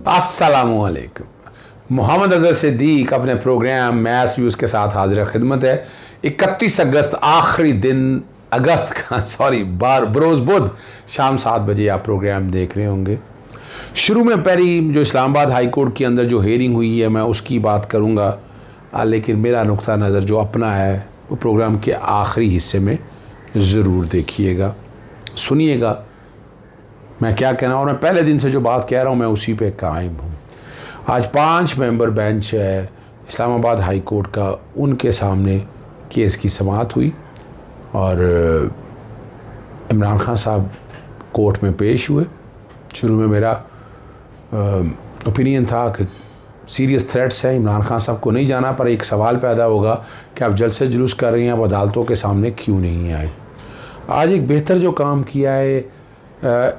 अस्सलामुअलैकुम। मोहम्मद अज़हर सिद्दीक अपने programme maths views के साथ हाजिर खिदमत है। 31 अगस्त आखिरी दिन अगस्त का बरोज़ बुध शाम 7 बजे आप प्रोग्राम देख रहे होंगे। शुरू में पहली जो इस्लामाबाद हाई कोर्ट के अंदर जो हेयरिंग हुई है मैं उसकी बात करूँगा, लेकिन मेरा नुक्ता नज़र जो अपना है वो प्रोग्राम के आखिरी हिस्से में ज़रूर देखिएगा, सुनिएगा मैं क्या कहना। और मैं पहले दिन से जो बात कह रहा हूँ मैं उसी पे कायम हूँ। आज 5 मेंबर बेंच है इस्लामाबाद हाई कोर्ट का, उनके सामने केस की समाअत हुई और इमरान खान साहब कोर्ट में पेश हुए। शुरू में मेरा ओपिनियन था कि सीरियस थ्रेट्स हैं, इमरान खान साहब को नहीं जाना, पर एक सवाल पैदा होगा कि आप जल्द से जुलूस कर रहे हैं, आप अदालतों के सामने क्यों नहीं आए। आज एक बेहतर जो काम किया है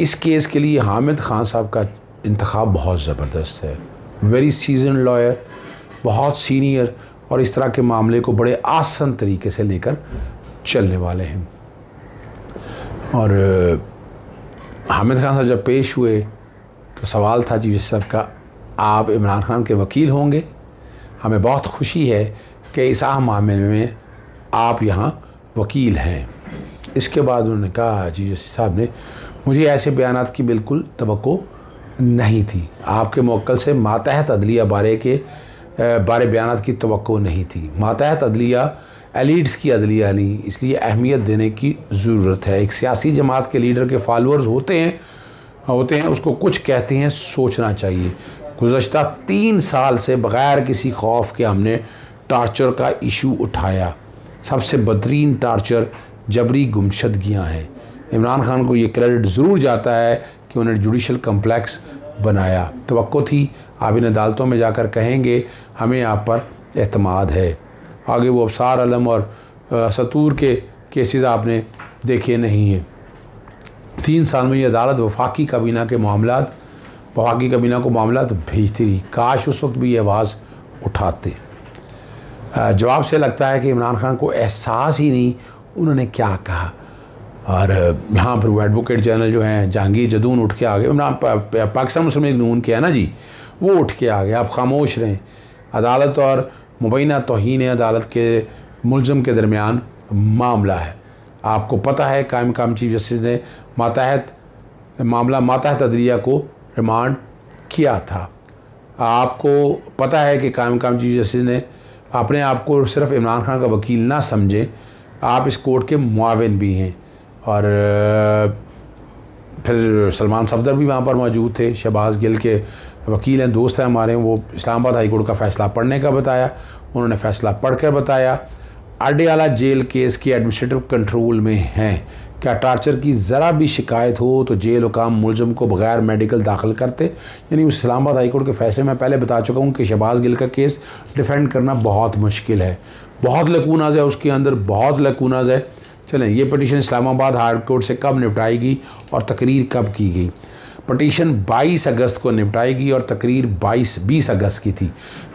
इस केस के लिए हामिद खान साहब का इंतखाब बहुत ज़बरदस्त है। वेरी सीजन लॉयर, बहुत सीनियर और इस तरह के मामले को बड़े आसान तरीके से लेकर चलने वाले हैं। और हामिद खान साहब जब पेश हुए तो सवाल था चीफ जस्टिस साहब का, आप इमरान खान के वकील होंगे, हमें बहुत खुशी है कि इस अहम मामले में आप यहाँ वकील हैं। इसके बाद उन्होंने कहा, चीफ जस्टिस साहब ने, मुझे ऐसे बयानात की बिल्कुल तवक्को नहीं थी, आपके मुवक्किल से मातहत अदलिया बारे बयानात की तवक्को नहीं थी। मातहत अदलिया एलिट्स की अदलिया नहीं, इसलिए अहमियत देने की ज़रूरत है। एक सियासी जमात के लीडर के फॉलोअर्स होते हैं उसको कुछ कहते हैं सोचना चाहिए। गुज़श्ता 3 साल से बग़ैर किसी खौफ के हमने टार्चर का इशू उठाया। सबसे बदतरीन टार्चर जबरी गुमशदगियाँ हैं। इमरान खान को ये क्रेडिट ज़रूर जाता है कि उन्होंने जुडिशल कम्प्लेक्स बनाया। तवक्को थी आप इन अदालतों में जाकर कहेंगे हमें आप पर एतमाद है। आगे वो अफसार आलम और सतूर के केसेस आपने देखे नहीं हैं। 3 साल में ये अदालत वफाकी काबीना को मामलात भेजती रही। काश उस वक्त भी ये आवाज़ उठाते। जवाब से लगता है कि इमरान खान को एहसास ही नहीं उन्होंने क्या कहा। और यहाँ पर वो एडवोकेट जनरल जो हैं जहांगीर जदून उठ के आ गए। इमरान पाकिस्तान मुस्लिम लीग नून के है ना जी, वो उठ के आ गए, आप खामोश रहें। अदालत और मुबैना तौहीन अदालत के मुलज़म के दरमियान मामला है। आपको पता है कायम मकाम चीफ जस्टिस ने मातहत अदलिया को रिमांड किया था। आपको पता है कि कायम मकाम चीफ जस्टिस ने अपने आप को सिर्फ इमरान खान का वकील ना समझें, आप इस कोर्ट के मुआविन भी हैं। और फिर सलमान सफदर भी वहाँ पर मौजूद थे, शहबाज गिल के वकील हैं, दोस्त हैं हमारे। वो इस्लामाबाद हाई कोर्ट का फ़ैसला पढ़ने का बताया, उन्होंने फ़ैसला पढ़ कर बताया अडयाला जेल केस के एडमिनिस्ट्रेटिव कंट्रोल में हैं। क्या टार्चर की ज़रा भी शिकायत हो तो जेल हुकाम मुलज़म को बग़ैर मेडिकल दाखिल करते। यानी उस इस्लामाबाद हाई कोर्ट के फ़ैसले में पहले बता चुका हूँ कि शहबाज गिल का केस डिफेंड करना बहुत मुश्किल है, बहुत लकूनाज है उसके अंदर, बहुत लकूनाज है। चलें, ये पटिशन इस्लामाबाद हाई कोर्ट से कब निपटाएगी और तकरीर कब की गई। पटिशन 22 अगस्त को निपटाएगी और तकरीर 20 अगस्त की थी।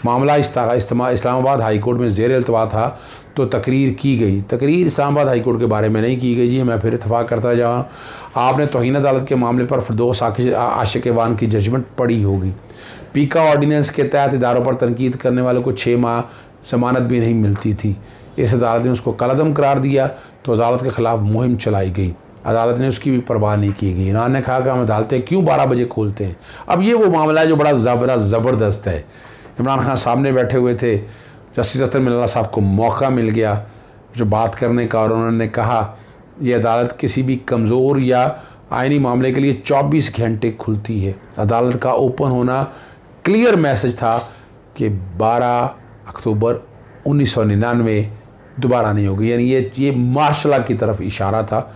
मामला इस्लामाबाद हाई कोर्ट में ज़ेर इल्तवा था तो तकरीर की गई। तकरीर इस्लामाबाद हाई कोर्ट के बारे में नहीं की गई जी, मैं फिर इत्तफाक करता जाऊँ। आपने तौहीन अदालत के मामले पर फिरदौस आशिक वान की जजमेंट पढ़ी होगी। पीका ऑर्डीनेंस के तहत इदारों पर तनकीद करने वालों को 6 माह ज़मानत भी नहीं मिलती थी। इस अदालत ने उसको कलअदम करार दिया तो अदालत के ख़िलाफ़ मुहिम चलाई गई। अदालत ने उसकी भी परवाह नहीं की गई। इन्होंने कहा कि हम अदालतें क्यों 12 बजे खोलते हैं। अब ये वो मामला है जो बड़ा ज़बरदस्त है। इमरान खान सामने बैठे हुए थे, जस्टिस अख्तर मिल्ला साहब को मौका मिल गया जो बात करने का, और उन्होंने कहा ये अदालत किसी भी कमज़ोर या आइनी मामले के लिए 24 घंटे खुलती है। अदालत का ओपन होना क्लियर मैसेज था कि 12 अक्टूबर 1999 दोबारा नहीं होगी। यानी ये मार्शल की तरफ इशारा था।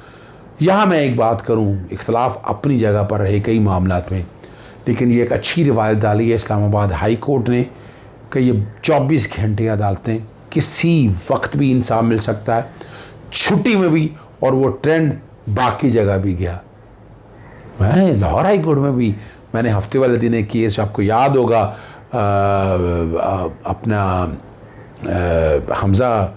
यहाँ मैं एक बात करूँ, इख्तलाफ अपनी जगह पर रहे कई मामलात में, लेकिन ये एक अच्छी रिवायत डाली है इस्लामाबाद हाई कोर्ट ने कि ये 24 घंटे अदालतें किसी वक्त भी इंसाफ मिल सकता है, छुट्टी में भी। और वो ट्रेंड बाकी जगह भी गया। मैं लाहौर हाई कोर्ट में भी मैंने हफ्ते वाले दिन एक केस, आपको याद होगा अपना हमज़ा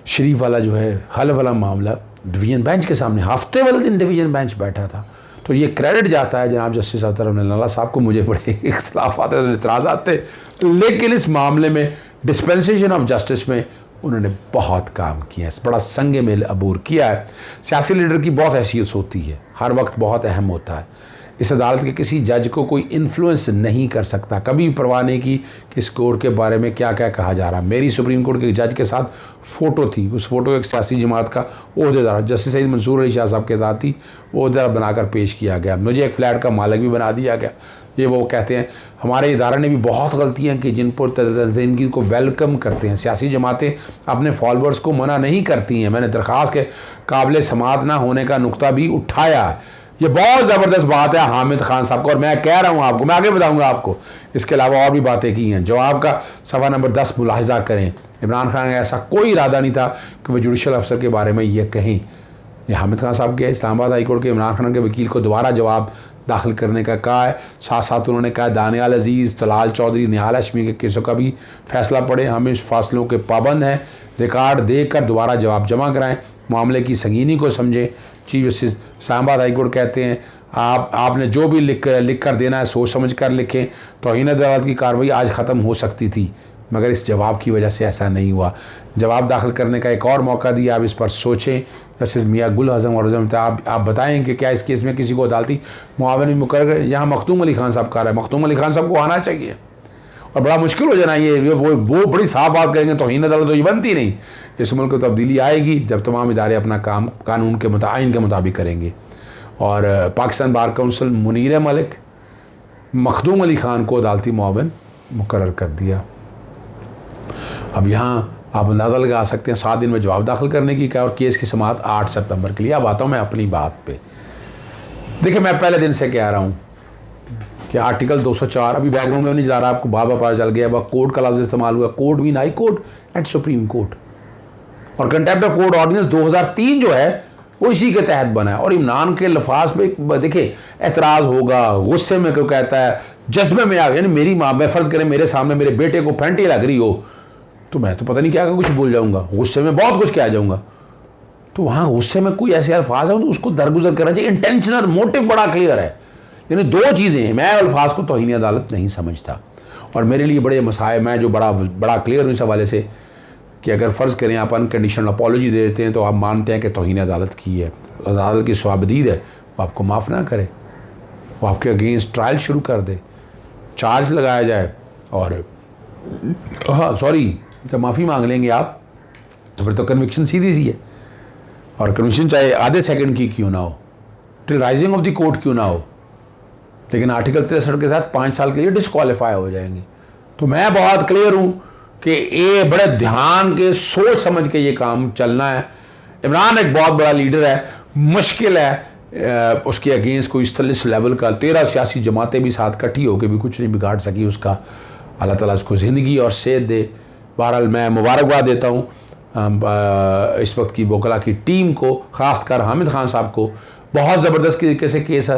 शरीफ वाला जो है हल वाला मामला, डिवीज़न बेंच के सामने हफ्ते वाले दिन डिवीज़न बेंच बैठा था। तो ये क्रेडिट जाता है जनाब जस्टिस अतर अब्दुल्ला साहब को। मुझे बड़े इख्तलाफ आते थे, इतराज़ात थे, लेकिन इस मामले में डिस्पेंसेशन ऑफ जस्टिस में उन्होंने बहुत काम किया है, बड़ा संग मेल अबूर किया है। सियासी लीडर की बहुत हैसियत होती है, हर वक्त बहुत अहम होता है। इस अदालत के किसी जज को कोई इन्फ्लुएंस नहीं कर सकता, कभी परवाह नहीं की कि इस कोर्ट के बारे में क्या क्या कहा जा रहा। मेरी सुप्रीम कोर्ट के जज के साथ फ़ोटो थी, उस फ़ोटो एक सियासी जमात का ओहदेदार जस्टिस सईद मंसूर अली शाह साहब के साथ थी, ओहदेदार बनाकर पेश किया गया। मुझे एक फ़्लैट का मालिक भी बना दिया गया। ये वो कहते हैं हमारे इदारे ने भी बहुत गलतियाँ की जिन पर तंजीम को वेलकम करते हैं। सियासी जमातें अपने फॉलोअर्स को मना नहीं करती हैं। मैंने दरख्वास्त के काबिल समात ना होने का नुक्ता भी उठाया। ये बहुत ज़बरदस्त बात है हामिद खान साहब को, और मैं कह रहा हूँ आपको, मैं आगे बताऊँगा आपको। इसके अलावा और भी बातें की हैं। जवाब का सफ़ा नंबर 10 मुलाहिजा करें। इमरान खान का ऐसा कोई इरादा नहीं था कि वह जुडिशल अफसर के बारे में ये कहें। ये हामिद खान साहब के इस्लामाबाद हाई कोर्ट के इमरान खान के वकील को दोबारा जवाब दाखिल करने का कहा है। साथ साथ उन्होंने कहा दानियाल अजीज़, तलाल चौधरी, निहाल हाशमी के केसों का भी फैसला पड़े। हम इस फासलों के पाबंद हैं। रिकॉर्ड देकर दोबारा जवाब जमा कराएं, मामले की संगीनी को समझें। Chief justice Islamabad high court कहते हैं आपने जो भी लिख कर देना है सोच समझ कर लिखें। तौहीन अदालत की कार्रवाई आज ख़त्म हो सकती थी, मगर इस जवाब की वजह से ऐसा नहीं हुआ। जवाब दाखिल करने का एक और मौका दिया, आप इस पर सोचें। जस्टिस मियाँ गुल हसन और आप बताएं कि क्या इस केस में किसी को अदालती मुआवन भी मुकर्रर। यहाँ मखदूम अली खान साहब कह रहे हैं, मखदूम अली खान साहब को आना चाहिए, और बड़ा मुश्किल हो जाना। ये वो बड़ी साफ बात करेंगे तौहीन अदालत तो ये बनती नहीं। इस मुल्क को तब्दीली आएगी जब तमाम इदारे अपना काम कानून के आइन के मुताबिक करेंगे। और पाकिस्तान बार काउंसिल मुनीर मलिक मखदूम अली खान को अदालती मुआवन मुकर्रर कर दिया। अब यहाँ आप अंदाज़ा लगा सकते हैं 7 दिन में जवाब दाखिल करने की क्या, और केस की समाअत 8 सितंबर के लिए। अब आता हूँ मैं अपनी बात पे। देखिए, मैं पहले दिन से कह रहा हूँ कि आर्टिकल 204 अभी बैकग्राउंड में नहीं जा रहा, आपको बाबा पता चल गया। वह कोर्ट का लफ्ज़ इस्तेमाल हुआ, court mean high court and supreme court. और कंटेम्प्ट ऑफ कोर्ट ऑर्डिनेंस 2003 जो है वो इसी के तहत बना है। और इमरान के लफाज पे देखिए एतराज़ होगा, गुस्से में क्यों कहता है, जज्बे में आ गया। यानी मेरी माँ, मैं फ़र्ज़ करें मेरे सामने मेरे बेटे को फैंटी लग रही हो तो मैं तो पता नहीं क्या कुछ बोल जाऊँगा, गुस्से में बहुत कुछ कह जाऊँगा। तो वहाँ गुस्से में कोई ऐसे अल्फाज है तो उसको दरगुजर करना चाहिए। इंटेंशनल मोटिव बड़ा क्लियर है। यानी 2 चीज़ें हैं। मैं अल्फाज को तौहीन अदालत नहीं समझता, और मेरे लिए बड़े मसाए, मैं जो बड़ा क्लियर हूँ इस हवाले से कि अगर फ़र्ज़ करें आप अनकंडीशनल अपॉलॉजी दे देते हैं तो आप मानते हैं कि तौहीन अदालत की है, अदालत की स्वाबदीद है, वो आपको माफ़ ना करे, वो आपके अगेंस्ट ट्रायल शुरू कर दे, चार्ज लगाया जाए, और हाँ सॉरी जब माफ़ी मांग लेंगे आप तो फिर तो कन्विक्शन सीधी सी है। और कन्विक्शन चाहे आधे सेकंड की क्यों ना हो, till rising of the court क्यों ना हो, लेकिन आर्टिकल 63 के साथ 5 साल के लिए डिस्क्वालीफाई हो जाएंगे। तो मैं बहुत क्लियर हूँ कि ये बड़े ध्यान के सोच समझ के ये काम चलना है। इमरान एक बहुत बड़ा लीडर है, मुश्किल है उसके अगेंस्ट कोई इस लेवल का 13 सियासी जमातें भी साथ इकट्ठी होकर भी कुछ नहीं बिगाड़ सकी उसका। अल्लाह ताला उसको ज़िंदगी और सेहत दे। बहरहाल मैं मुबारकबाद देता हूँ इस वक्त की वकला की टीम को, ख़ासकर हामिद खान साहब को। बहुत ज़बरदस्त तरीके से केस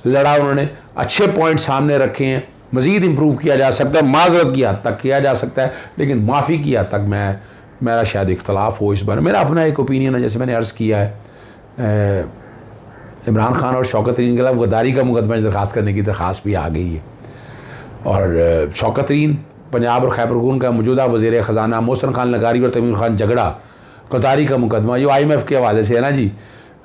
लड़ा उन्होंने, अच्छे पॉइंट सामने रखे हैं। मज़ीद इम्प्रूव किया जा सकता है, माज़रत की हद तक किया जा सकता है, लेकिन माफ़ी की हद तक मेरा शायद इख्तलाफ हो इस बारे में। मेरा अपना एक ओपिनियन है, जैसे मैंने अर्ज़ किया है। इमरान खान और शौकत तरीन के खिलाफ गद्दारी का मुकदमा दरख्वास्त करने की दरख्वास्त भी आ गई है। और शौकत तरीन पंजाब और खैबर पख्तूनख्वा का मौजूदा वज़ीर ख़जाना मोहसिन खान लगारी और तमीर खान झगड़ा गद्दारी का मुकदमा जो IMF के हवाले से है ना जी,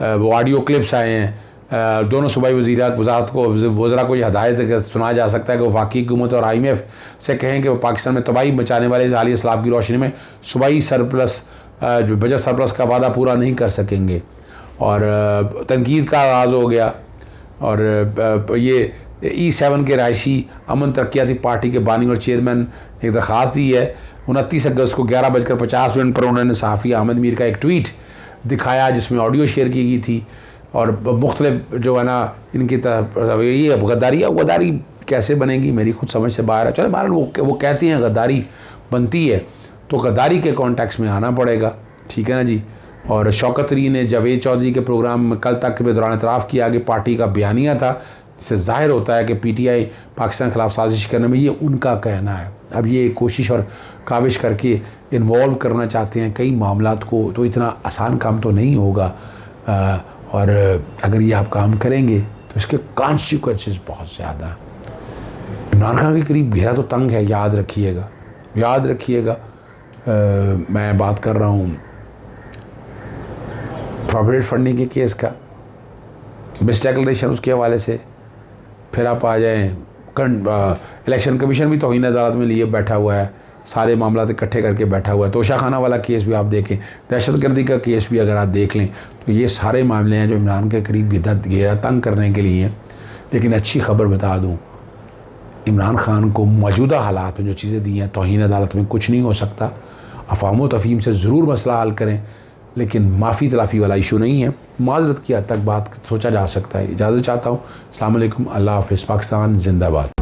वो ऑडियो क्लिप्स आए हैं। दोनों सूबाई वज़ारत को वज़रा को ये हदायत सुना जा सकता है कि वो वाकई हुकूमत और IMF से कहें कि वो पाकिस्तान में तबाही मचाने वाले हाली इस्लाफ की रोशनी में सूबाई सरप्लस जो बजट सरप्लस का वादा पूरा नहीं कर सकेंगे। और तनकीद का आगाज़ हो गया। और ये E7 के रायशी अमन तरक्याती पार्टी के बानी और चेयरमैन एक दरख्वास्त दी है। 29 अगस्त को 11:50 पर उन्होंने सहाफ़ी अहमद मीर का एक ट्वीट दिखाया जिसमें ऑडियो शेयर की गई थी। और मुख्तलिफ जो है ना इनकी ये गद्दारी कैसे बनेगी मेरी खुद समझ से बाहर है। चलो बहरहाल वो कहती हैं गद्दारी बनती है तो गद्दारी के कॉन्टेक्स्ट में आना पड़ेगा, ठीक है ना जी। और शौकत तरीन ने जावेद चौधरी के प्रोग्राम में कल तक के दौरान इतराफ़ किया कि पार्टी का बयानिया था, इससे ज़ाहिर होता है कि PTI पाकिस्तान के खिलाफ साजिश करने में ये उनका कहना है। अब ये कोशिश और काविश करके इन्वॉल्व करना चाहते हैं कई मामलात को, तो इतना आसान काम तो नहीं होगा। और अगर ये आप काम करेंगे तो इसके कॉन्सिक्वेंसेस बहुत ज़्यादा हैं। इमरान खान के करीब घेरा तो तंग है, याद रखिएगा, याद रखिएगा। मैं बात कर रहा हूँ प्रॉविडेंट फंडिंग के केस का, मिस डिक्लेरेशन उसके हवाले से, फिर आप आ जाएँ इलेक्शन कमीशन भी तौहीन अदालत में लिए बैठा हुआ है, सारे मामला इकट्ठे करके बैठा हुआ है। तोशाखाना वाला केस भी आप देखें, दहशतगर्दी का केस भी अगर आप देख लें, तो ये सारे मामले हैं जो इमरान के करीब घेरा तंग करने के लिए हैं। लेकिन अच्छी खबर बता दूँ, इमरान खान को मौजूदा हालात में जो चीज़ें दी हैं, तौहीन अदालत में कुछ नहीं हो सकता। अफ़वाम व तफ़हीम से ज़रूर मसला हल करें, लेकिन माफ़ी तलाफ़ी वाला इशू नहीं है। माज़रत की हद तक बात सोचा जा सकता है। इजाज़त चाहता हूँ। अस्सलाम वालेकुम, अल्लाह हाफ़िज़। पाकिस्तान जिंदाबाद।